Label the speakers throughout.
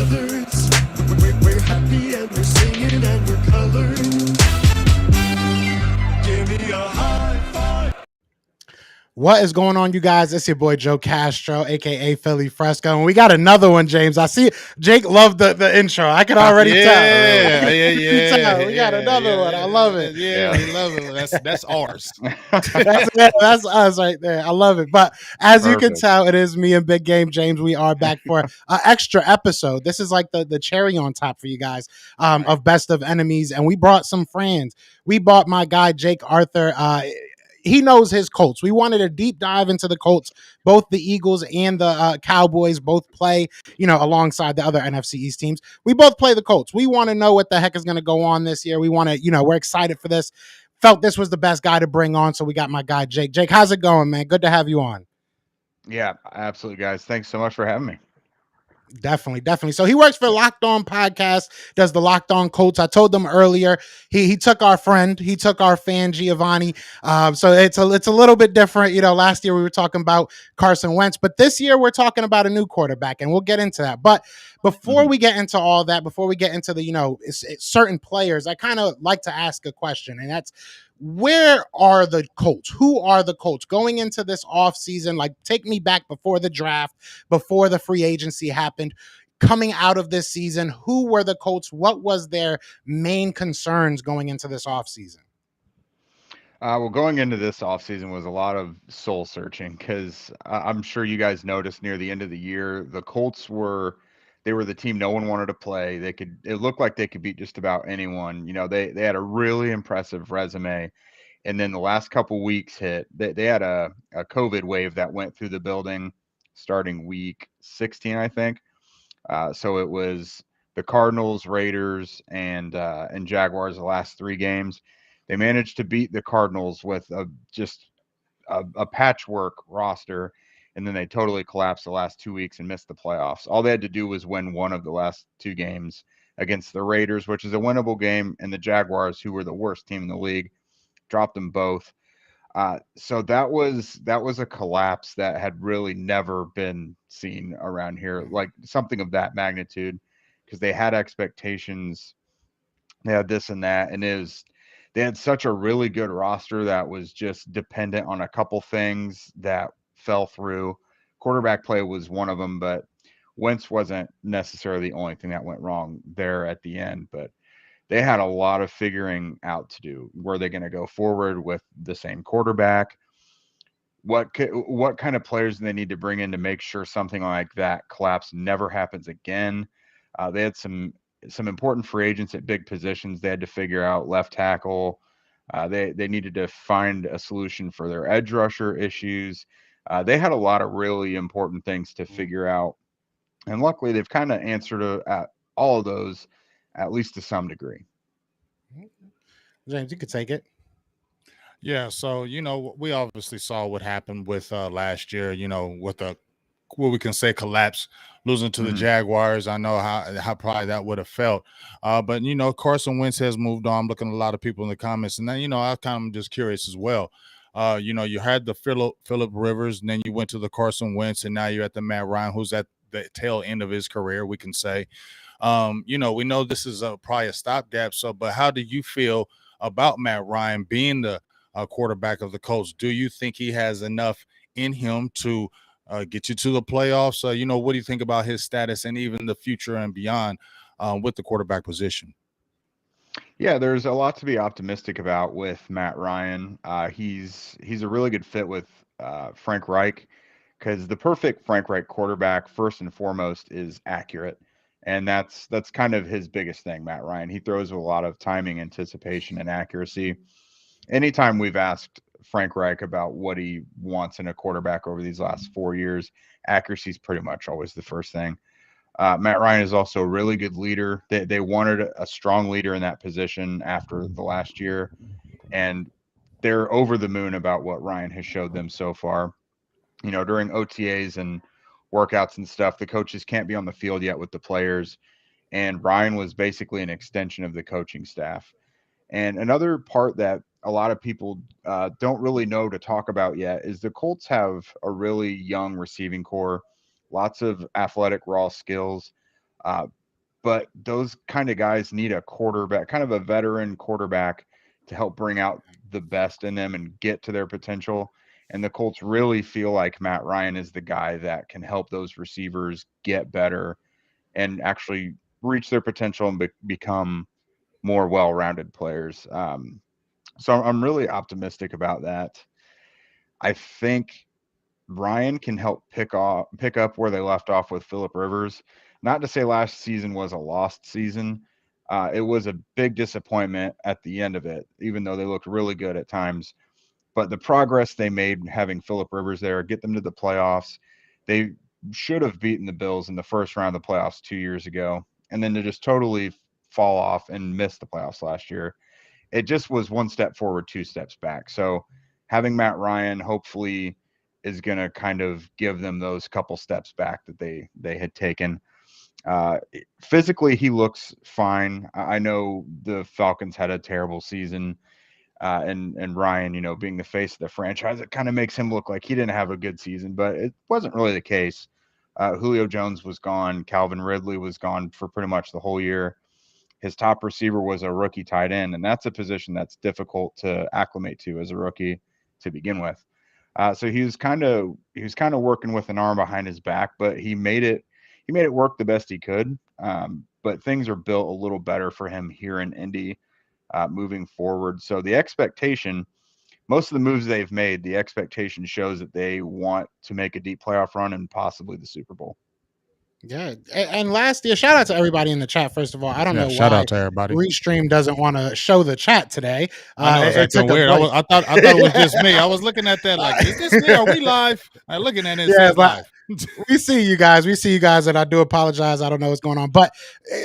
Speaker 1: brothers. We're happy and we're singing and we're colored. Give me a high five.
Speaker 2: What is going on, you guys? It's your boy Joe Castro, aka Philly Fresco, and we got another one, James. I see Jake loved the intro. I can already tell.
Speaker 3: Yeah,
Speaker 2: We got another one. I love it.
Speaker 3: Yeah, we love it. That's ours.
Speaker 2: That's us right there. I love it. But as you can
Speaker 4: Perfect.
Speaker 2: tell, it is me and Big Game James. We are back for an extra episode. This is like the cherry on top for you guys of Best of Enemies, and we brought some friends. We brought my guy Jake Arthur. He knows his Colts. We wanted a deep dive into the Colts. Both the Eagles and the Cowboys both play, alongside the other NFC East teams. We both play the Colts. We want to know what the heck is going to go on this year. We want to, we're excited for this. Felt this was the best guy to bring on, so we got my guy Jake. Jake, how's it going, man? Good to have you on.
Speaker 4: Yeah, absolutely, guys. Thanks so much for having me.
Speaker 2: Definitely. So he works for Locked On Podcast, does the Locked On Colts. I told them earlier, he took our friend, he took our fan Giovanni. So it's a little bit different. Last year we were talking about Carson Wentz, but this year we're talking about a new quarterback, and we'll get into that. But before we get into all that, before we get into the certain players, I kind of like to ask a question, and that's, where are the Colts? Who are the Colts going into this offseason? Like, take me back before the draft, before the free agency happened, coming out of this season. Who were the Colts? What was their main concerns going into this offseason?
Speaker 4: Well, going into this offseason was a lot of soul searching because I'm sure you guys noticed near the end of the year, the Colts were the team no one wanted to play. It looked like they could beat just about anyone. They had a really impressive resume. And then the last couple weeks hit, they had a COVID wave that went through the building starting week 16, I think. So it was the Cardinals, Raiders, and Jaguars the last three games. They managed to beat the Cardinals with just a patchwork roster, and then they totally collapsed the last 2 weeks and missed the playoffs. All they had to do was win one of the last two games against the Raiders, which is a winnable game, and the Jaguars, who were the worst team in the league, dropped them both. So that was a collapse that had really never been seen around here, like something of that magnitude, because they had expectations, they had this and that, and they had such a really good roster that was just dependent on a couple things that fell through. Quarterback play was one of them, but Wentz wasn't necessarily the only thing that went wrong there at the end. But they had a lot of figuring out to do. Were they going to go forward with the same quarterback? What kind of players do they need to bring in to make sure something like that collapse never happens again? They had some important free agents at big positions. They had to figure out left tackle. They needed to find a solution for their edge rusher issues. They had a lot of really important things to figure out, and luckily they've kind of answered at all of those, at least to some degree.
Speaker 2: James, you could take it.
Speaker 3: Yeah, so we obviously saw what happened with last year. With what we can say collapse, losing to the Jaguars. I know how probably that would have felt. But Carson Wentz has moved on. I'm looking at a lot of people in the comments, and then I kind of just curious as well. You had the Phillip Rivers, and then you went to the Carson Wentz, and now you're at the Matt Ryan, who's at the tail end of his career, we can say. We know this is probably a stopgap. So, but how do you feel about Matt Ryan being the quarterback of the Colts? Do you think he has enough in him to get you to the playoffs? What do you think about his status and even the future and beyond with the quarterback position?
Speaker 4: Yeah, there's a lot to be optimistic about with Matt Ryan. He's a really good fit with Frank Reich, because the perfect Frank Reich quarterback, first and foremost, is accurate. And that's kind of his biggest thing, Matt Ryan. He throws with a lot of timing, anticipation, and accuracy. Anytime we've asked Frank Reich about what he wants in a quarterback over these last 4 years, accuracy is pretty much always the first thing. Matt Ryan is also a really good leader. They wanted a strong leader in that position after the last year, and they're over the moon about what Ryan has showed them so far. During OTAs and workouts and stuff, the coaches can't be on the field yet with the players, and Ryan was basically an extension of the coaching staff. And another part that a lot of people don't really know to talk about yet is the Colts have a really young receiving core, lots of athletic raw skills. Uh, but those kind of guys need a quarterback, kind of a veteran quarterback, to help bring out the best in them and get to their potential. And the Colts really feel like Matt Ryan is the guy that can help those receivers get better and actually reach their potential and become more well-rounded players. So I'm really optimistic about that. I think Ryan can help pick up where they left off with Phillip Rivers. Not to say last season was a lost season. It was a big disappointment at the end of it, even though they looked really good at times. But the progress they made having Phillip Rivers there, get them to the playoffs. They should have beaten the Bills in the first round of the playoffs 2 years ago, and then to just totally fall off and miss the playoffs last year. It just was one step forward, two steps back. So having Matt Ryan hopefully is going to kind of give them those couple steps back that they had taken. Physically, he looks fine. I know the Falcons had a terrible season, and Ryan, being the face of the franchise, it kind of makes him look like he didn't have a good season, but it wasn't really the case. Julio Jones was gone. Calvin Ridley was gone for pretty much the whole year. His top receiver was a rookie tight end, and that's a position that's difficult to acclimate to as a rookie to begin with. So he was kind of working with an arm behind his back, but he made it work the best he could. But things are built a little better for him here in Indy moving forward. So the expectation, most of the moves they've made, the expectation shows that they want to make a deep playoff run and possibly the Super Bowl.
Speaker 2: Yeah, and last year, shout out to everybody in the chat. First of all, I don't know
Speaker 3: shout
Speaker 2: why
Speaker 3: out to everybody.
Speaker 2: Restream doesn't want to show the chat today.
Speaker 3: I know it's acting weird. I thought it was just me. I was looking at that like, is this me? Are we live? I'm looking at it. Yeah, live.
Speaker 2: We see you guys. And I do apologize. I don't know what's going on. But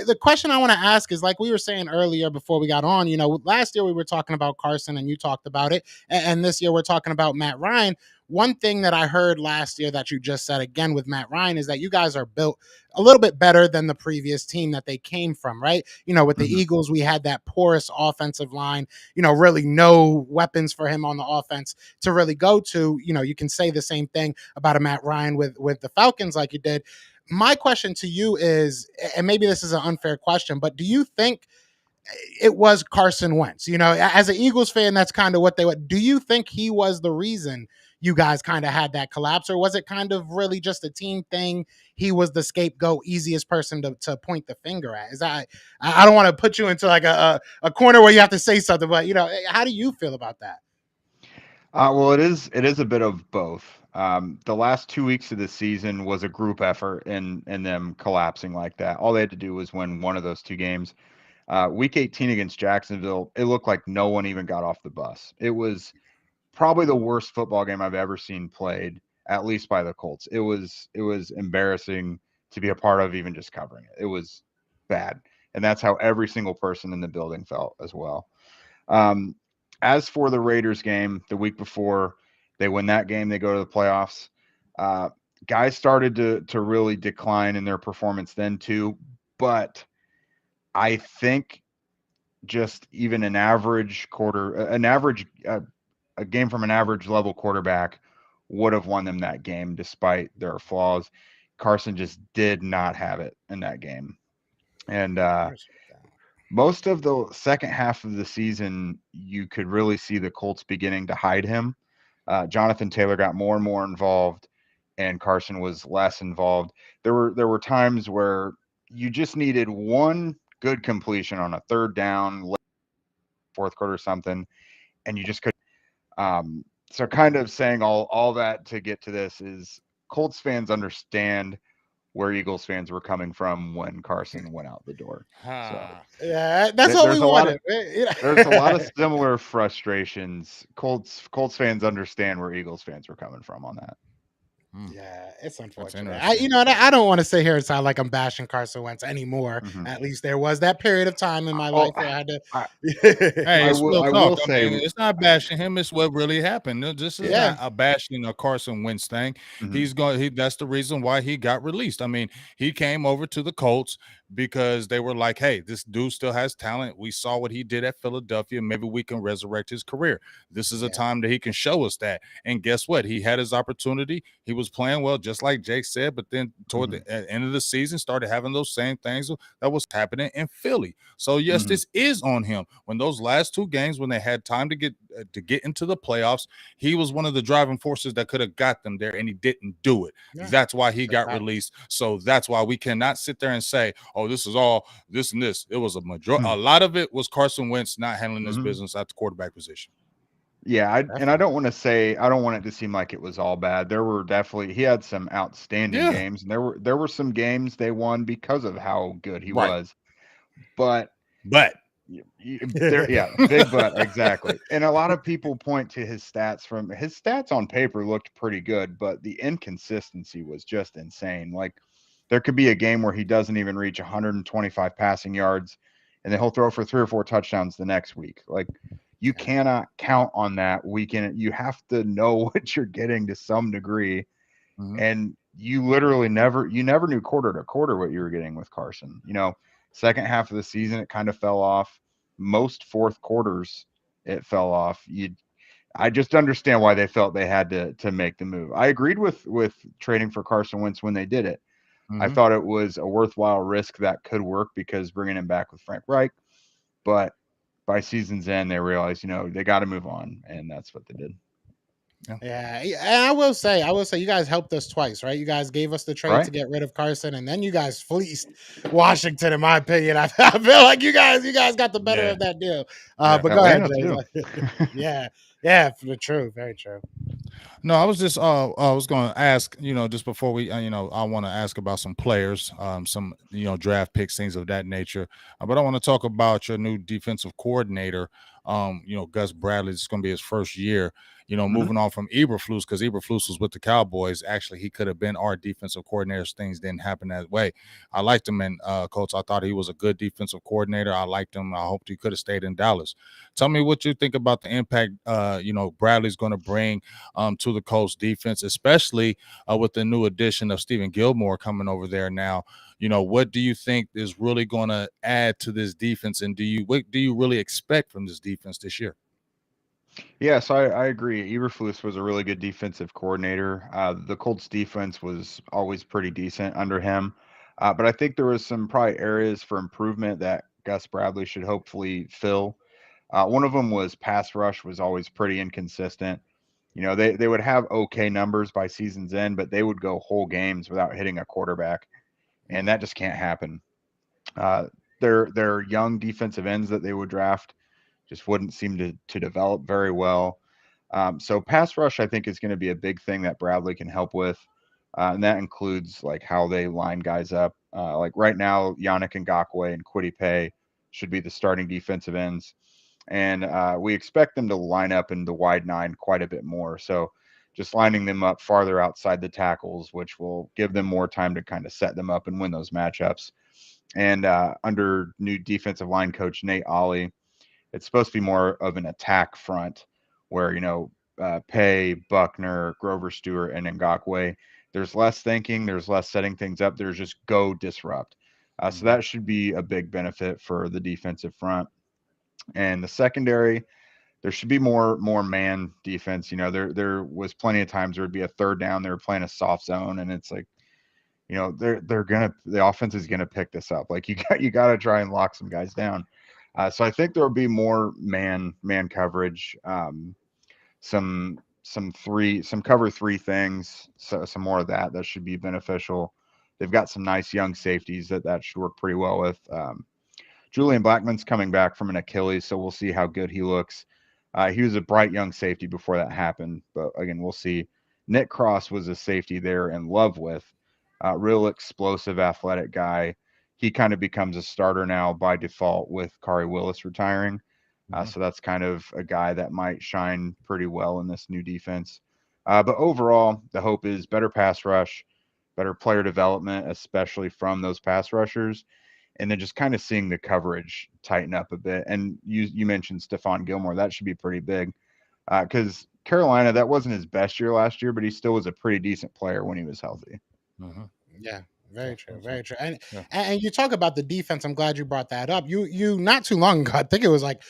Speaker 2: the question I want to ask is, like we were saying earlier before we got on, last year we were talking about Carson and you talked about it. And this year we're talking about Matt Ryan. One thing that I heard last year that you just said again with Matt Ryan is that you guys are built a little bit better than the previous team that they came from, right? With the Eagles, we had that porous offensive line, really no weapons for him on the offense to really go to. You can say the same thing about a Matt Ryan with the Falcons like you did. My question to you is, and maybe this is an unfair question, but do you think it was Carson Wentz? As an Eagles fan, that's kind of what they would. Do you think he was the reason you guys kind of had that collapse, or was it kind of really just a team thing? He was the scapegoat, easiest person to point the finger at. I don't want to put you into like a corner where you have to say something, but how do you feel about that?
Speaker 4: Well, it is a bit of both. The last 2 weeks of the season was a group effort in them collapsing like that. All they had to do was win one of those two games. Week 18 against Jacksonville, it looked like no one even got off the bus. It was probably the worst football game I've ever seen played, at least by the Colts. It was embarrassing to be a part of, even just covering it. It was bad. And that's how every single person in the building felt as well. As for the Raiders game the week before, they win that game, they go to the playoffs. Guys started to really decline in their performance then too. But I think just even a game from an average level quarterback would have won them that game despite their flaws. Carson just did not have it in that game. And most of the second half of the season, you could really see the Colts beginning to hide him. Jonathan Taylor got more and more involved, and Carson was less involved. There were times where you just needed one good completion on a third down, fourth quarter or something, and you just couldn't. So kind of saying all that to get to this is Colts fans understand where Eagles fans were coming from when Carson went out the door. So,
Speaker 2: yeah, that's what we wanted.
Speaker 4: There's a lot of similar frustrations. Colts fans understand where Eagles fans were coming from on that.
Speaker 2: Yeah, it's unfortunate. I don't want to sit here and sound like I'm bashing Carson Wentz anymore. At least there was that period of time in my life where I had to.
Speaker 3: I will say it's not bashing him. It's what really happened. This is not a bashing a Carson Wentz thing. That's the reason why he got released. I mean, he came over to the Colts because they were like, hey, this dude still has talent. We saw what he did at Philadelphia. Maybe we can resurrect his career. This is a time that he can show us that. And guess what? He had his opportunity. He was playing well, just like Jake said, but then toward the end of the season started having those same things that was happening in Philly. So yes, this is on him. When those last two games, when they had time to get into the playoffs, he was one of the driving forces that could have got them there, and he didn't do it. That's why he got released. So that's why we cannot sit there and say, oh, this is all this and this. It was a majority. A lot of it was Carson Wentz not handling this business at the quarterback position.
Speaker 4: Yeah, I don't want it to seem like it was all bad. There were definitely, he had some outstanding games, and there were some games they won because of how good he was. But big but, exactly. And a lot of people point to his stats on paper looked pretty good, but the inconsistency was just insane. Like, there could be a game where he doesn't even reach 125 passing yards, and then he'll throw for 3 or 4 touchdowns the next week. Like, you cannot count on that weekend. You have to know what you're getting to some degree. And you literally never knew quarter to quarter what you were getting with Carson. Second half of the season, it kind of fell off. Most fourth quarters, it fell off. I just understand why they felt they had to make the move. I agreed with trading for Carson Wentz when they did it. I thought it was a worthwhile risk that could work because bringing him back with Frank Reich. But by season's end, they realized, they got to move on, and that's what they did.
Speaker 2: Yeah, and I will say, you guys helped us twice, right? You guys gave us the trade to get rid of Carson, and then you guys fleeced Washington. In my opinion, I feel like you guys got the better of that deal. But go ahead, Jay. Yeah, true, very true.
Speaker 3: No, I was just I was going to ask, just before we I want to ask about some players, some draft picks, things of that nature. But I want to talk about your new defensive coordinator. Gus Bradley. It's going to be his first year. Moving on from Eberflus, because Eberflus was with the Cowboys. Actually, he could have been our defensive coordinator. Things didn't happen that way. I liked him in Colts. I thought he was a good defensive coordinator. I liked him. I hoped he could have stayed in Dallas. Tell me what you think about the impact Bradley's going to bring to the Colts defense, especially with the new addition of Stephen Gilmore coming over there now. What do you think is really going to add to this defense, and what do you really expect from this defense this year?
Speaker 4: Yeah, so I agree. Eberflus was a really good defensive coordinator. The Colts defense was always pretty decent under him. But I think there was some probably areas for improvement that Gus Bradley should hopefully fill. One of them was pass rush was always pretty inconsistent. They would have okay numbers by season's end, but they would go whole games without hitting a quarterback. And that just can't happen. Their young defensive ends that they would draft just wouldn't seem to develop very well. So pass rush, I think, is going to be a big thing that Bradley can help with. And that includes like how they line guys up. Like right now, Yannick Ngakoue and Kwity Paye should be the starting defensive ends. And we expect them to line up in the wide 9 quite a bit more. So just lining them up farther outside the tackles, which will give them more time to kind of set them up and win those matchups. And under new defensive line coach Nate Ollie, it's supposed to be more of an attack front where, Paye, Buckner, Grover Stewart, and Ngakoue, there's less thinking, there's less setting things up. There's just go disrupt. So that should be a big benefit for the defensive front. And the secondary, there should be more man defense. There was plenty of times there would be a third down, they were playing a soft zone, and it's like, the offense is gonna pick this up. Like you got to try and lock some guys down. So I think there will be more man coverage, some cover 3 things, so some more of that should be beneficial. They've got some nice young safeties that should work pretty well with. Julian Blackmon's coming back from an Achilles, so we'll see how good he looks. He was a bright young safety before that happened, but again, we'll see. Nick Cross was a safety they're in love with, real explosive, athletic guy. He kind of becomes a starter now by default with Kari Willis retiring. So that's kind of a guy that might shine pretty well in this new defense. But overall, the hope is better pass rush, better player development, especially from those pass rushers, and then just kind of seeing the coverage tighten up a bit. And you mentioned Stephon Gilmore. That should be pretty big because Carolina, that wasn't his best year last year, but he still was a pretty decent player when he was healthy.
Speaker 2: Yeah. Very true,
Speaker 3: Definitely.
Speaker 2: very true. And
Speaker 3: Yeah.
Speaker 2: and you talk about the defense. I'm glad you brought that up. You not too long ago, I think it was like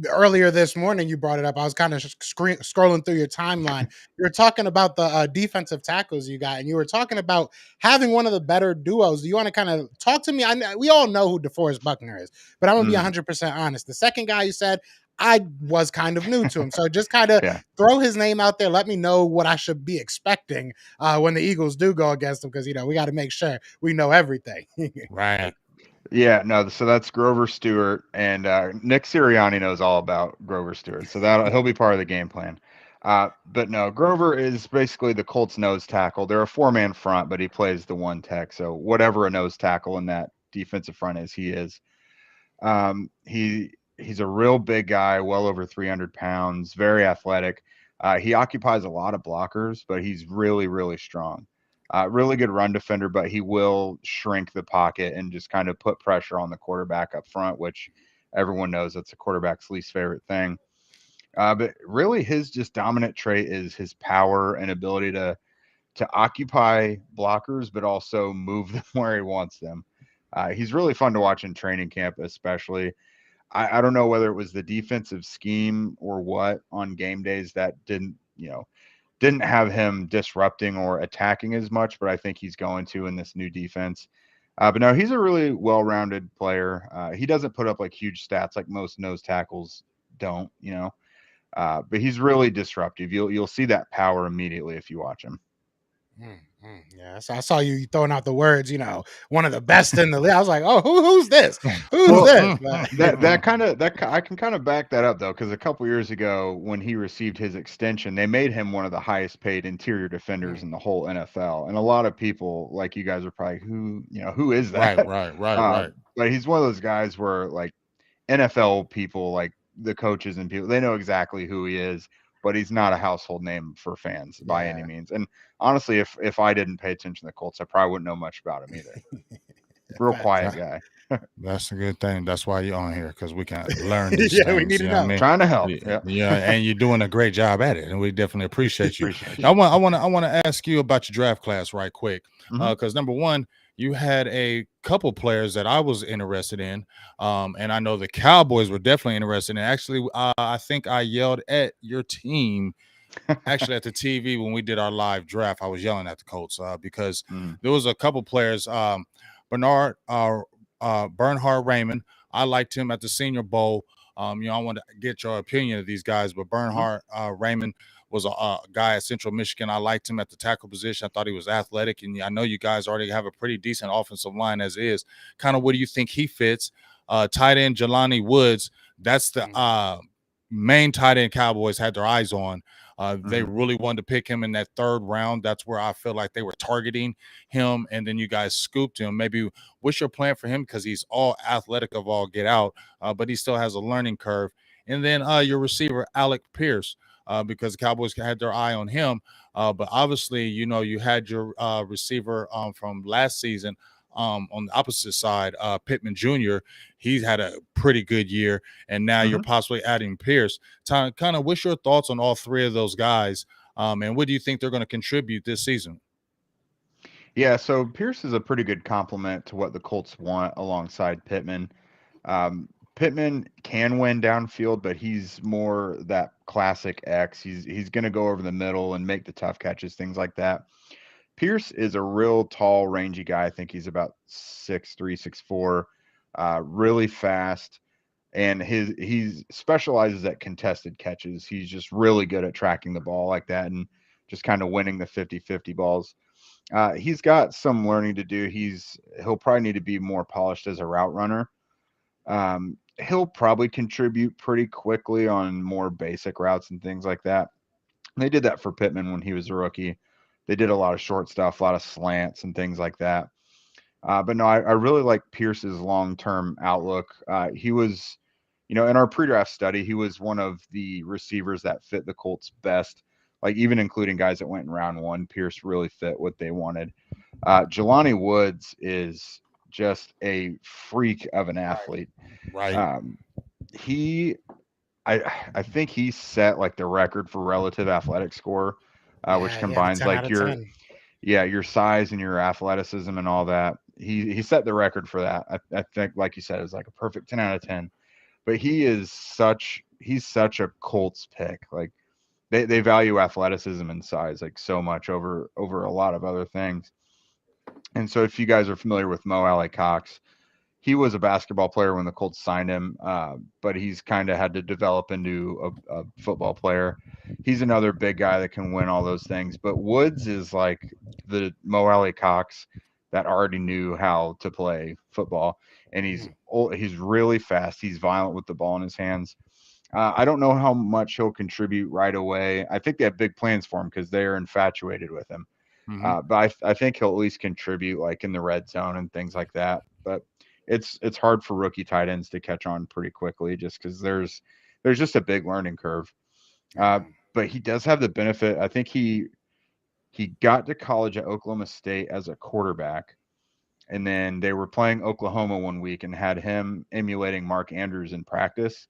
Speaker 2: earlier this morning, you brought it up. I was kind of scrolling through your timeline. You were talking about the defensive tackles you got, and you were talking about having one of the better duos. Do you want to kind of talk to me? We all know who DeForest Buckner is, but I'm gonna be
Speaker 4: Mm,
Speaker 2: 100% honest. The second guy you said, I was kind of new to him, so just kind of
Speaker 4: yeah.
Speaker 2: throw his name out there. Let me know what I should be expecting when the Eagles do go against him, because we got to make sure we know everything.
Speaker 3: Right.
Speaker 4: Yeah, no, so that's Grover Stewart, and Nick Sirianni knows all about Grover Stewart, so that he'll be part of the game plan. But no, Grover is basically the Colts nose tackle. They're a four-man front, but he plays the one tech. So whatever a nose tackle in that defensive front is, he is. He's a real big guy, well over 300 pounds, very athletic. He occupies a lot of blockers, but he's really, really strong. Really good run defender, but he will shrink the pocket and just kind of put pressure on the quarterback up front, which everyone knows that's a quarterback's least favorite thing. But really, his just dominant trait is his power and ability to occupy blockers, but also move them where he wants them. He's really fun to watch in training camp, especially. I don't know whether it was the defensive scheme or what on game days that didn't have him disrupting or attacking as much, but I think he's going to in this new defense. But no, he's a really well-rounded player. He doesn't put up like huge stats like most nose tackles don't, but he's really disruptive. You'll see that power immediately if you watch him.
Speaker 2: Yeah, so I saw you throwing out the words, one of the best in the league. I was like, oh, who's this? Who's
Speaker 4: Well,
Speaker 2: this?
Speaker 4: I can kind of back that up though, because a couple years ago when he received his extension, they made him one of the highest paid interior defenders in the whole NFL, and a lot of people like you guys are probably who is that?
Speaker 3: Right.
Speaker 4: But he's one of those guys where like NFL people, like the coaches and people, they know exactly who he is, but he's not a household name for fans by any
Speaker 2: Yeah.
Speaker 4: means. And honestly, if I didn't pay attention to the Colts, I probably wouldn't know much about him either. Real
Speaker 2: Facts.
Speaker 4: quiet guy.
Speaker 3: That's a good thing. That's why you're on here, because we can learn these
Speaker 2: Yeah,
Speaker 3: things.
Speaker 2: we need to
Speaker 3: you know what I
Speaker 2: know.
Speaker 3: mean?
Speaker 4: Trying to help.
Speaker 3: Yeah, and you're doing a great job at it, and we definitely appreciate you.
Speaker 4: Appreciate you.
Speaker 3: I want to ask you about your draft class right quick,
Speaker 4: Mhm.
Speaker 3: because number one, you had a couple players that I was interested in, and I know the Cowboys were definitely interested in. Actually, I think I yelled at your team. Actually, at the TV when we did our live draft, I was yelling at the Colts because
Speaker 4: Mm.
Speaker 3: there was a couple players. Bernard Bernhard Raymond, I liked him at the Senior Bowl. I want to get your opinion of these guys, but Bernhard Raymond was a guy at Central Michigan. I liked him at the tackle position. I thought he was athletic, and I know you guys already have a pretty decent offensive line as is. Kind of where do you think he fits? Tight end Jelani Woods, that's the main tight end Cowboys had their eyes on. They really wanted to pick him in that third round. That's where I feel like they were targeting him, and then you guys scooped him. Maybe what's your plan for him? Because he's all athletic of all get out, but he still has a learning curve. And then your receiver, Alec Pierce, because the Cowboys had their eye on him. But obviously, you had your receiver from last season on the opposite side, Pittman Jr. He's had a pretty good year, and now you're possibly adding Pierce. Kind of, what's your thoughts on all three of those guys, and what do you think they're going to contribute this season?
Speaker 4: Yeah, so Pierce is a pretty good complement to what the Colts want alongside Pittman. Pittman can win downfield, but he's more that classic X. He's going to go over the middle and make the tough catches, things like that. Pierce is a real tall, rangy guy. I think he's about 6'3", 6'4", really fast, and he specializes at contested catches. He's just really good at tracking the ball like that and just kind of winning the 50-50 balls. He's got some learning to do. He'll probably need to be more polished as a route runner. He'll probably contribute pretty quickly on more basic routes and things like that. They did that for Pittman when he was a rookie. They did a lot of short stuff, a lot of slants and things like that. But no, I really like Pierce's long-term outlook. He was, in our pre-draft study, he was one of the receivers that fit the Colts best. Like even including guys that went in round one, Pierce really fit what they wanted. Jelani Woods is just a freak of an athlete.
Speaker 3: Right.
Speaker 4: I think he set like the record for relative athletic score, which combines
Speaker 2: 10
Speaker 4: like
Speaker 2: out of
Speaker 4: your
Speaker 2: 10.
Speaker 4: yeah, your size and your athleticism and all that. He set the record for that. I think, like you said, it was like a perfect 10 out of 10. But he's such a Colts pick. Like they value athleticism and size like so much over a lot of other things. And so if you guys are familiar with Mo Alley Cox, he was a basketball player when the Colts signed him, but he's kind of had to develop into a football player. He's another big guy that can win all those things. But Woods is like the Mo Alley Cox that already knew how to play football, and he's really fast. He's violent with the ball in his hands. I don't know how much he'll contribute right away. I think they have big plans for him because they're infatuated with him. But I think he'll at least contribute like in the red zone and things like that. But it's hard for rookie tight ends to catch on pretty quickly just because there's just a big learning curve. But he does have the benefit. I think he got to college at Oklahoma State as a quarterback, and then they were playing Oklahoma one week and had him emulating Mark Andrews in practice.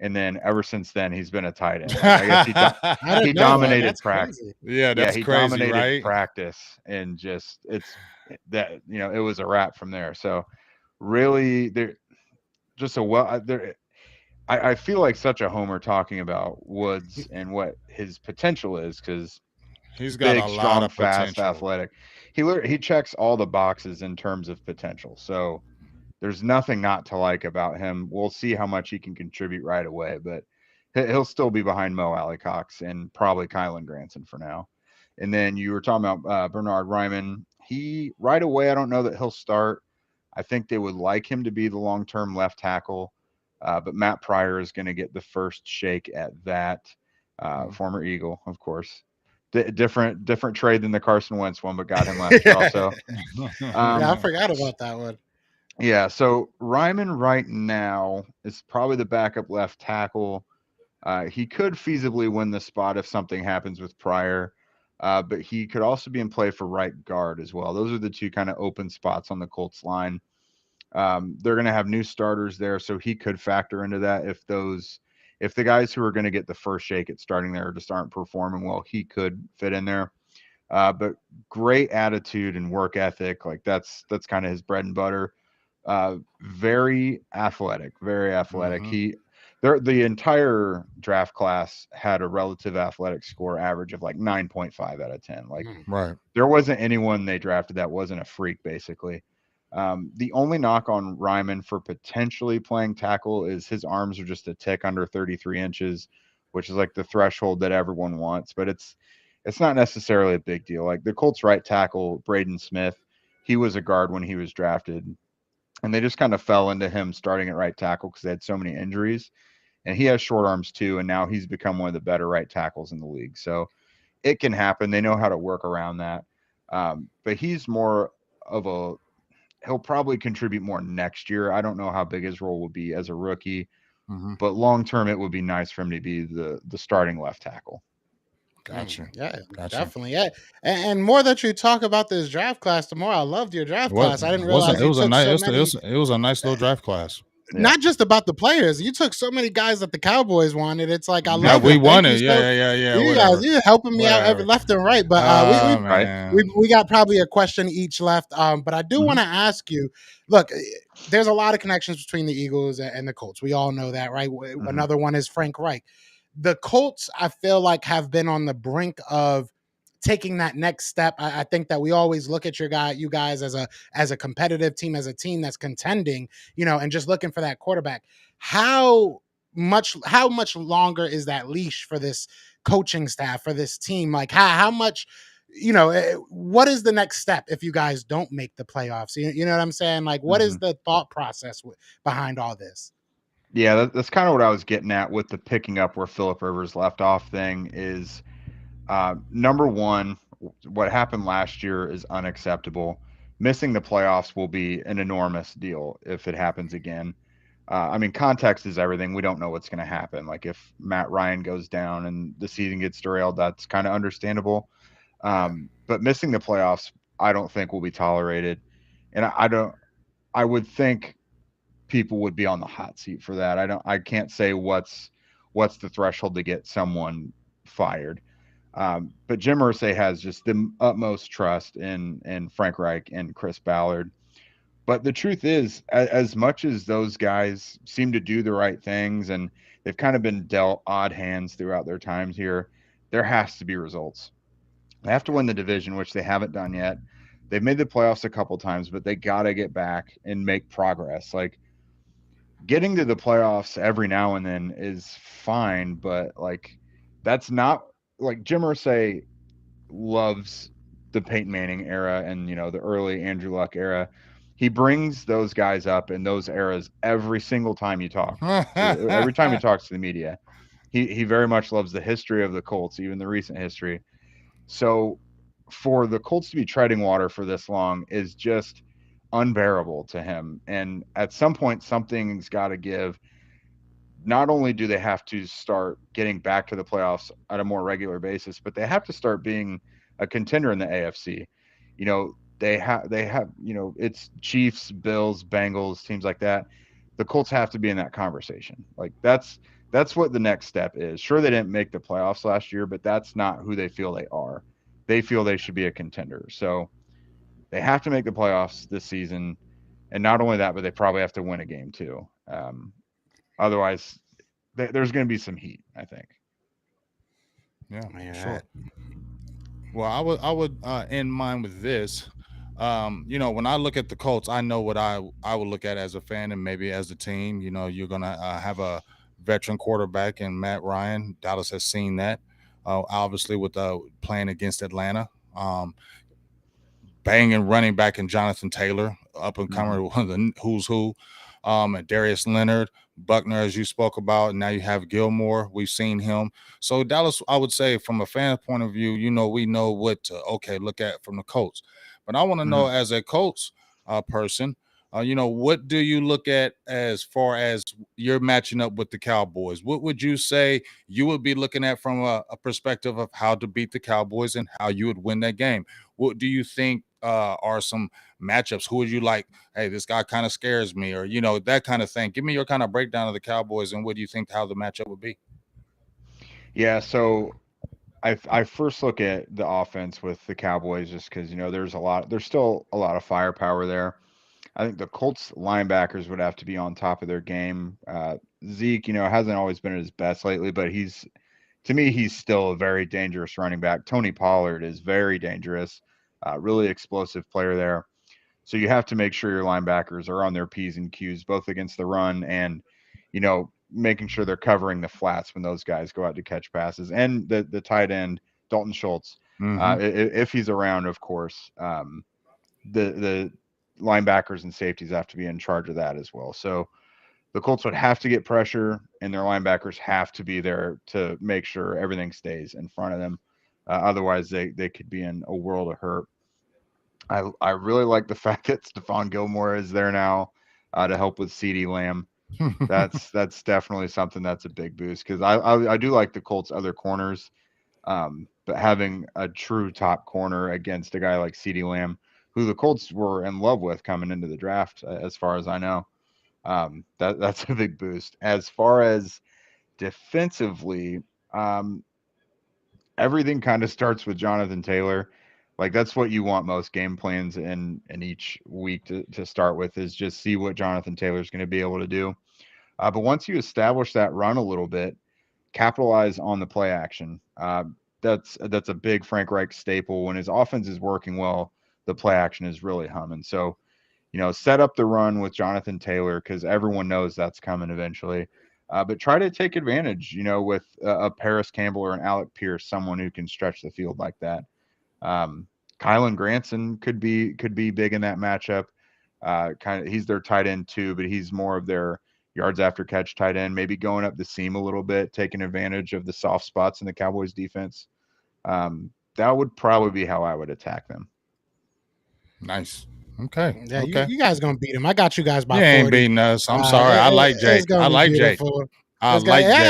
Speaker 4: And then ever since then, he's been a tight end. Like, I guess he
Speaker 2: I
Speaker 4: he
Speaker 2: didn't know that.
Speaker 4: dominated
Speaker 2: That's
Speaker 4: practice.
Speaker 2: crazy.
Speaker 3: Yeah,
Speaker 4: Yeah,
Speaker 3: that's
Speaker 4: he
Speaker 3: crazy,
Speaker 4: dominated
Speaker 3: right?
Speaker 4: practice, and just it's that it was a wrap from there. So really, there just a well there. I feel like such a homer talking about Woods and what his potential is because
Speaker 3: He's got a
Speaker 4: big,
Speaker 3: lot
Speaker 4: strong,
Speaker 3: of
Speaker 4: fast,
Speaker 3: potential.
Speaker 4: athletic. He checks all the boxes in terms of potential. So there's nothing not to like about him. We'll see how much he can contribute right away, but he'll still be behind Mo Alley Cox and probably Kylan Granson for now. And then you were talking about Bernard Ryman. He right away, I don't know that he'll start. I think they would like him to be the long-term left tackle, but Matt Pryor is going to get the first shake at that. Former Eagle, of course. Different trade than the Carson Wentz one, but got him last year also.
Speaker 2: Yeah, I forgot about that one.
Speaker 4: Yeah, so Ryman right now is probably the backup left tackle. He could feasibly win the spot if something happens with Pryor, but he could also be in play for right guard as well. Those are the two kind of open spots on the Colts line. They're going to have new starters there, so he could factor into that if the guys who are going to get the first shake at starting there just aren't performing well, he could fit in there. But great attitude and work ethic, like that's kind of his bread and butter. Very athletic, very athletic. The entire draft class had a relative athletic score average of like 9.5 out of 10. Like
Speaker 3: Right.
Speaker 4: there wasn't anyone they drafted that wasn't a freak, basically. The only knock on Ryman for potentially playing tackle is his arms are just a tick under 33 inches, which is like the threshold that everyone wants, but it's not necessarily a big deal. Like the Colts right tackle, Braden Smith, he was a guard when he was drafted, and they just kind of fell into him starting at right tackle because they had so many injuries. And he has short arms too, and now he's become one of the better right tackles in the league. So it can happen. They know how to work around that. But he's more of a he'll probably contribute more next year. I don't know how big his role will be as a rookie, but long term, it would be nice for him to be the starting left tackle.
Speaker 3: Gotcha.
Speaker 2: Yeah,
Speaker 3: Gotcha.
Speaker 2: definitely. Yeah, and more that you talk about this draft class, the more I loved your draft class. I didn't realize
Speaker 3: It
Speaker 2: you
Speaker 3: was a
Speaker 2: took
Speaker 3: nice.
Speaker 2: so many.
Speaker 3: It was a nice little draft class.
Speaker 4: Yeah.
Speaker 2: Not just about the players. You took so many guys that the Cowboys wanted. It's like I
Speaker 3: Yeah,
Speaker 2: love
Speaker 3: we
Speaker 2: it.
Speaker 3: won
Speaker 2: Thank
Speaker 3: it.
Speaker 2: you so.
Speaker 3: Yeah.
Speaker 2: You
Speaker 3: Whatever.
Speaker 2: guys, you're helping me out every
Speaker 3: Whatever.
Speaker 2: left and right. But
Speaker 3: Oh,
Speaker 4: Right.
Speaker 3: man.
Speaker 2: we got probably a question each left. But I do want to ask you. Look, there's a lot of connections between the Eagles and the Colts. We all know that, right? Another one is Frank Reich. The Colts, I feel like, have been on the brink of taking that next step. I think that we always look at you guys as a competitive team, as a team that's contending, and just looking for that quarterback. How much longer is that leash for this coaching staff, for this team? Like how much, what is the next step if you guys don't make the playoffs? You know what I'm saying? Like, what is the thought process behind all this?
Speaker 4: Yeah, that's kind of what I was getting at with the picking up where Phillip Rivers left off thing is number one, what happened last year is unacceptable. Missing the playoffs will be an enormous deal if it happens again. I mean, context is everything. We don't know what's going to happen. Like if Matt Ryan goes down and the season gets derailed, that's kind of understandable. But missing the playoffs, I don't think will be tolerated. And I would think people would be on the hot seat for that. I can't say what's the threshold to get someone fired. But Jim Irsay has just the utmost trust in Frank Reich and Chris Ballard. But the truth is, as much as those guys seem to do the right things and they've kind of been dealt odd hands throughout their times here, there has to be results. They have to win the division, which they haven't done yet. They've made the playoffs a couple times, but they got to get back and make progress. Like getting to the playoffs every now and then is fine, but like that's not like Jim Irsay loves the Peyton Manning era and the early Andrew Luck era. He brings those guys up in those eras every single time you talk. Every time he talks to the media, he very much loves the history of the Colts, even the recent history. So for the Colts to be treading water for this long is just unbearable to him. And at some point, something's got to give. Not only do they have to start getting back to the playoffs on a more regular basis, but they have to start being a contender in the AFC. They have, it's Chiefs, Bills, Bengals, teams like that. The Colts have to be in that conversation. Like that's what the next step is. Sure, they didn't make the playoffs last year, but that's not who they feel they are. They feel they should be a contender. So they have to make the playoffs this season. And not only that, but they probably have to win a game too. Otherwise, there's going to be some heat, I think.
Speaker 3: Yeah,
Speaker 2: Man,
Speaker 3: sure. Well, I would end mine with this. When I look at the Colts, I know what I would look at as a fan and maybe as a team. You're gonna have a veteran quarterback in Matt Ryan. Dallas has seen that, obviously with playing against Atlanta. Banging running back in Jonathan Taylor, up and comer, one of the who's who. And Darius Leonard, Buckner, as you spoke about. And now you have Gilmore. We've seen him. So Dallas, I would say, from a fan point of view, we know what to look at from the Colts. But I want to know, as a Colts person, what do you look at as far as you're matching up with the Cowboys? What would you say you would be looking at from a perspective of how to beat the Cowboys and how you would win that game? What do you think are some matchups? Who would you like? Hey, this guy kind of scares me, or that kind of thing. Give me your kind of breakdown of the Cowboys and what do you think how the matchup would be?
Speaker 4: Yeah, so I first look at the offense with the Cowboys just because there's still a lot of firepower there. I think the Colts linebackers would have to be on top of their game. Zeke, hasn't always been at his best lately, but to me, he's still a very dangerous running back. Tony Pollard is very dangerous, really explosive player there. So you have to make sure your linebackers are on their P's and Q's, both against the run and, making sure they're covering the flats when those guys go out to catch passes. And the tight end, Dalton Schultz, if he's around, of course, the linebackers and safeties have to be in charge of that as well. So the Colts would have to get pressure, and their linebackers have to be there to make sure everything stays in front of them. Otherwise, they could be in a world of hurt. I really like the fact that Stephon Gilmore is there now to help with CeeDee Lamb. That's definitely something that's a big boost because I do like the Colts' other corners, but having a true top corner against a guy like CeeDee Lamb, who the Colts were in love with coming into the draft, as far as I know, that's a big boost. As far as defensively, everything kind of starts with Jonathan Taylor. Like that's what you want most game plans in each week to start with is just see what Jonathan Taylor's going to be able to do. But once you establish that run a little bit, capitalize on the play action. That's a big Frank Reich staple. When his offense is working well, the play action is really humming. So, set up the run with Jonathan Taylor because everyone knows that's coming eventually. But try to take advantage, with a Paris Campbell or an Alec Pierce, someone who can stretch the field like that. Kylan Granson could be big in that matchup. He's their tight end too, but he's more of their yards after catch tight end, maybe going up the seam a little bit, taking advantage of the soft spots in the Cowboys defense. That would probably be how I would attack them.
Speaker 3: Nice. Okay.
Speaker 2: Yeah,
Speaker 3: okay.
Speaker 2: You guys gonna beat him. I got you guys by 40.
Speaker 3: Ain't beating us. I'm sorry. I like Jake. I like Jake. I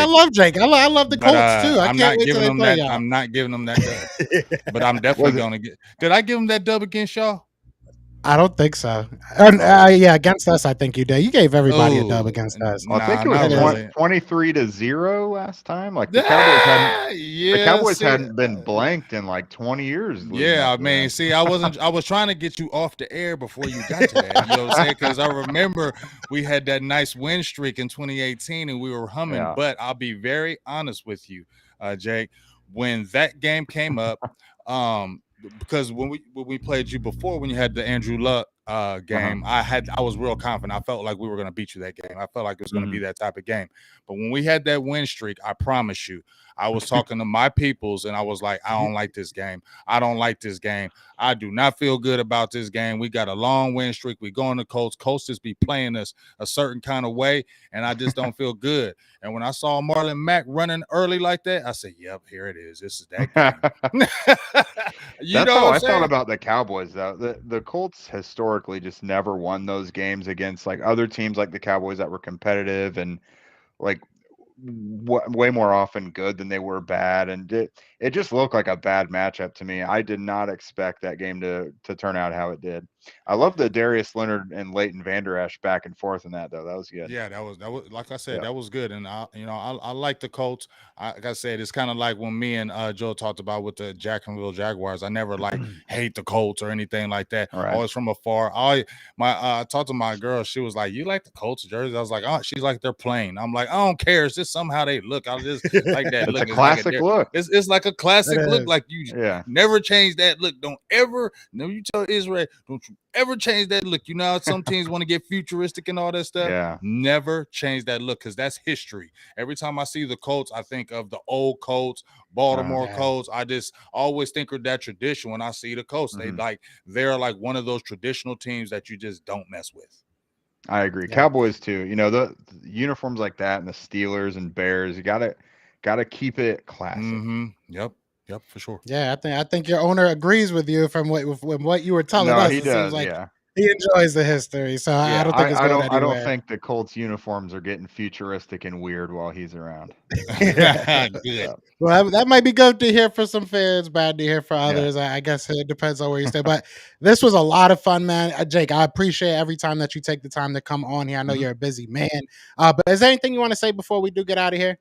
Speaker 2: love Jake. I love the Colts too. I can't wait till they play y'all.
Speaker 3: I'm not giving them that dub. But I'm definitely going to get. Did I give them that dub against y'all?
Speaker 2: I don't think so.
Speaker 3: Oh,
Speaker 2: Yeah, against us, I think you did. You gave everybody a dub
Speaker 3: oh,
Speaker 2: against us.
Speaker 4: I think
Speaker 3: nah,
Speaker 4: it was
Speaker 3: not
Speaker 2: It is.
Speaker 4: 20,
Speaker 3: really.
Speaker 4: 23-0 last time. Like
Speaker 3: Ah,
Speaker 4: the
Speaker 3: yeah,
Speaker 4: Cowboys
Speaker 3: see,
Speaker 4: hadn't been blanked in like 20 years leading
Speaker 3: yeah,
Speaker 4: up
Speaker 3: I
Speaker 4: to
Speaker 3: mean,
Speaker 4: then.
Speaker 3: see, I was trying to get you off the air before you got to that. You know what I'm saying? Because I remember we had that nice win streak in 2018 and we were humming.
Speaker 4: Yeah.
Speaker 3: But I'll be very honest with you, Jake, when that game came up, um, because when we played you before, when you had the Andrew Luck
Speaker 4: Uh-huh.
Speaker 3: game, I was real confident. I felt like we were going to beat you that game. I felt like it was going to be
Speaker 4: Mhm.
Speaker 3: that type of game. But when we had that win streak, I promise you, I was talking to my peoples and I was like, I don't like this game. I don't like this game. I do not feel good about this game. We got a long win streak. We going to Colts. Colts just be playing us a certain kind of way, and I just don't feel good. And when I saw Marlon Mack running early like that, I said, "Yep, here it is. This is that game." You
Speaker 4: That's
Speaker 3: know what
Speaker 4: how
Speaker 3: I'm
Speaker 4: I felt
Speaker 3: saying?
Speaker 4: about the Cowboys, though. The Colts historically just never won those games against like other teams like the Cowboys that were competitive and like way more often good than they were bad, and it just looked like a bad matchup to me. I did not expect that game to turn out how it did. I love the Darius Leonard and Leighton Vander Esch back and forth in that though. That was good.
Speaker 3: Yeah, that was like I said,
Speaker 4: Yeah.
Speaker 3: that was good, and I like the Colts. Like I said, it's kind of like when me and Joe talked about with the Jacksonville Jaguars. I never like hate the Colts or anything like that.
Speaker 4: All right.
Speaker 3: Always from afar. I talked to my girl. She was like, "You like the Colts jersey?" I was like, "Oh," she's like, "They're plain." I'm like, "I don't care. It's just somehow they look. I just like that
Speaker 4: It's
Speaker 3: look.
Speaker 4: a
Speaker 3: It's like a
Speaker 4: classic look.
Speaker 3: it's like a
Speaker 2: It
Speaker 3: classic look.
Speaker 2: is.
Speaker 3: Like you
Speaker 4: Yeah.
Speaker 3: never change that look. Don't ever. No, you tell Israel, don't you ever change that look. You know how some teams want to get futuristic and all that stuff.
Speaker 4: Yeah.
Speaker 3: Never change that look because that's history. Every time I see the Colts, I think of the old Colts, Baltimore
Speaker 2: Yeah.
Speaker 3: Colts. I just always think of that tradition when I see the Colts.
Speaker 4: Mhm.
Speaker 3: They're like one of those traditional teams that you just don't mess with.
Speaker 4: I agree.
Speaker 2: Yeah.
Speaker 4: Cowboys too. You know, the uniforms like that and the Steelers and Bears, you gotta keep it classic.
Speaker 3: Mm-hmm. Yep. Yep. For sure.
Speaker 2: Yeah, I think your owner agrees with you from what you were telling
Speaker 4: No,
Speaker 2: us.
Speaker 4: he
Speaker 2: It seems
Speaker 4: does,
Speaker 2: like
Speaker 4: yeah.
Speaker 2: he enjoys the history, so I
Speaker 4: Yeah,
Speaker 2: don't think it's going
Speaker 4: I don't
Speaker 2: anywhere.
Speaker 4: think the Colts uniforms are getting futuristic and weird while he's around.
Speaker 3: Good.
Speaker 4: Yeah.
Speaker 2: Well, that might be good to hear for some fans, bad to hear for
Speaker 4: Yeah.
Speaker 2: others. I guess it depends on where you stay. But this was a lot of fun, man. Jake, I appreciate every time that you take the time to come on here. I know
Speaker 4: Mhm.
Speaker 2: you're a busy man. But is there anything you want to say before we do get out of here?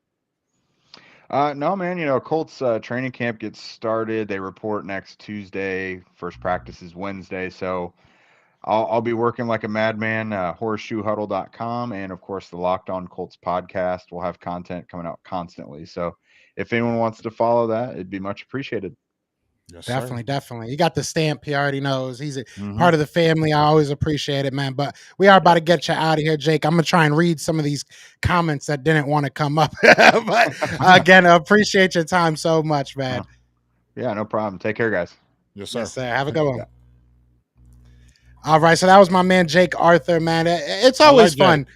Speaker 4: No, man. You know, Colts training camp gets started. They report next Tuesday. First practice is Wednesday. So I'll be working like a madman. Horseshoehuddle.com and of course the Locked On Colts podcast will have content coming out constantly. So if anyone wants to follow that, it'd be much appreciated.
Speaker 3: Yes, sir.
Speaker 2: Definitely, definitely. You got the stamp. He already knows. He's a
Speaker 3: Mm-hmm.
Speaker 2: part of the family. I always appreciate it, man. But we are about
Speaker 4: Yeah.
Speaker 2: to get you out of here, Jake. I'm gonna try and read some of these comments that didn't want to come up. But again, I appreciate your time so much, man.
Speaker 4: Yeah, no problem. Take care, guys.
Speaker 3: Yes,
Speaker 2: Yes,
Speaker 3: sir.
Speaker 2: sir. Have a good one.
Speaker 4: Yeah.
Speaker 2: All right. So that was my man, Jake Arthur, man. It's
Speaker 3: I like
Speaker 2: always
Speaker 3: Jake.
Speaker 2: fun.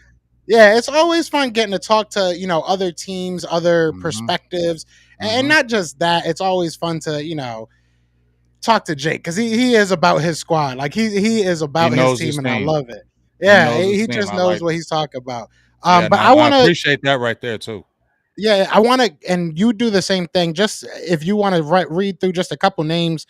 Speaker 2: Yeah, it's always fun getting to talk to, other teams, other
Speaker 3: Mm-hmm.
Speaker 2: perspectives. And
Speaker 3: Mm-hmm.
Speaker 2: not just that, it's always fun to, talk to Jake because he is about his squad. Like he is
Speaker 3: He
Speaker 2: about his
Speaker 3: knows his
Speaker 2: team, and I
Speaker 3: team.
Speaker 2: love it.
Speaker 3: He
Speaker 2: Yeah,
Speaker 3: knows his
Speaker 2: he
Speaker 3: team.
Speaker 2: just
Speaker 3: I
Speaker 2: knows
Speaker 3: like.
Speaker 2: what he's talking about.
Speaker 3: Yeah,
Speaker 2: But
Speaker 3: no,
Speaker 2: I
Speaker 3: I
Speaker 2: want to,
Speaker 3: appreciate that right there too.
Speaker 2: yeah, I want to, and you do the same thing. Just if you want to read through just a couple names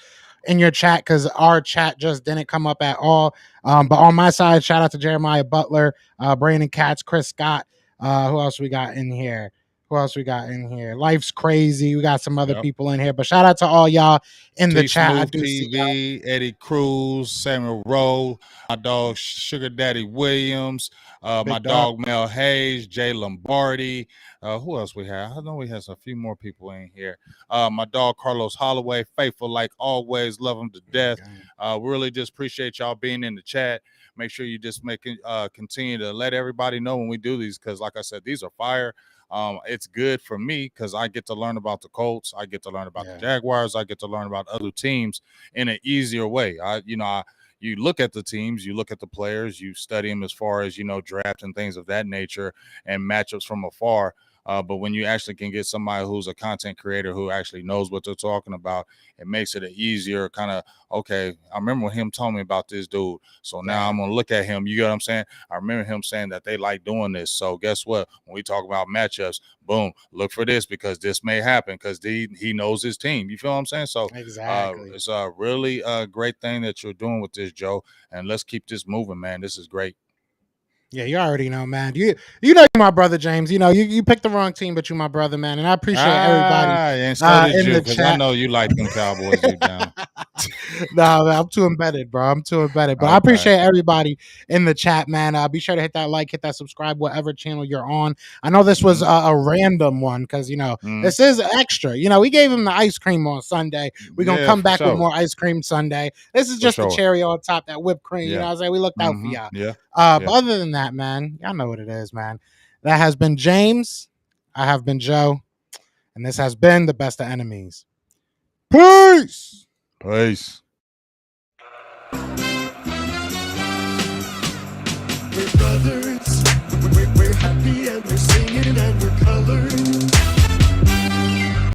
Speaker 2: in your chat because our chat just didn't come up at all. But on my side, shout out to Jeremiah Butler, Brandon Katz, Chris Scott. Who else we got in here? Who else we got in here? Life's crazy. We got some other
Speaker 3: Yep.
Speaker 2: people in here, but shout out to all y'all in the
Speaker 3: T
Speaker 2: chat. I
Speaker 3: Smooth
Speaker 2: do see y'all.
Speaker 3: TV, Eddie Cruz, Samuel Rowe, my dog Sugar Daddy Williams, my
Speaker 2: Big dog.
Speaker 3: dog Mel Hayes, Jay Lombardi. Who else we have? I know we have a few more people in here. My dog Carlos Holloway, faithful like always, love him to death. We really just appreciate y'all being in the chat. Make sure you just continue to let everybody know when we do these because, like I said, these are fire. It's good for me because I get to learn about the Colts. I get to learn about the Jaguars. I get to learn about other teams in an easier way. You look at the teams, you look at the players, you study them as far as, draft and things of that nature and matchups from afar. But when you actually can get somebody who's a content creator who actually knows what they're talking about, it makes it an easier kind of, okay, I remember when him told me about this dude. So now I'm going to look at him. You get what I'm saying? I remember him saying that they like doing this. So guess what? When we talk about matchups, boom, look for this because this may happen because he knows his team. You feel what I'm saying? So
Speaker 2: exactly.
Speaker 3: It's a really great thing that you're doing with this, Joe. And let's keep this moving, man. This is great.
Speaker 2: Yeah, you already know, man. You know you're my brother, James. You know you picked the wrong team, but you're my brother, man. And I appreciate everybody
Speaker 3: and so did
Speaker 2: in
Speaker 3: you,
Speaker 2: the
Speaker 3: because
Speaker 2: chat.
Speaker 3: I know you like them Cowboys. You down?
Speaker 2: No, man, I'm too embedded, bro. I'm too embedded. But I appreciate everybody in the chat, man. Be sure to hit that like, hit that subscribe, whatever channel you're on. I know this was a random one because this is extra. We gave him the ice cream on Sunday. We're gonna come back with more ice cream Sunday. This is just the cherry on top, that whipped cream. You know what I'm saying? We looked out for y'all.
Speaker 3: Yeah.
Speaker 2: But other than that, man, y'all know what it is, man. That has been James. I have been Joe. And this has been the Best of Enemies. Peace.
Speaker 3: Peace.
Speaker 1: We're brothers. We're happy and we're singing and we're colored.